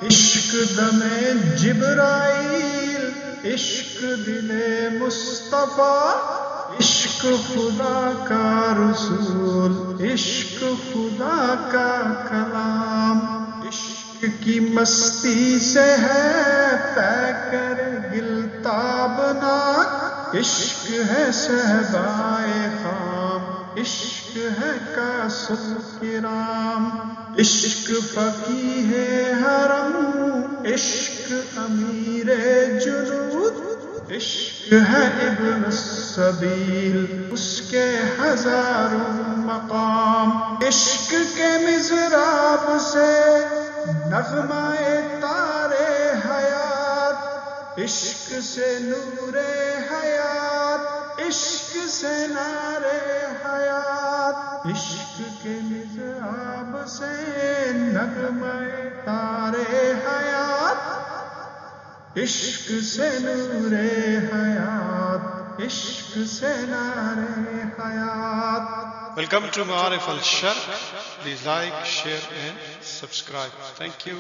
عشق دم جبرائیل، عشق دل مصطفیٰ، عشق خدا کا رسول، عشق خدا کا کلام، عشق کی مستی سے ہے پے کر گل تابناک، عشق ہے صحبائے خام، عشق ہے کاسل کرام، عشق فقیہ حرم، عشق امیر جنود، عشق ہے ابن السبیل، اس کے ہزاروں مقام، عشق کے مضراب سے نغمہ تارے حیات، عشق سے نور حیات، عشق سے نارے حیات، عشق کے مضراب سے نغمہ تارے حیات، عشق سے نور حیات، عشق سے نارے حیات۔ Welcome to Ma'arif al Sharq. Please like, share and subscribe. Thank you.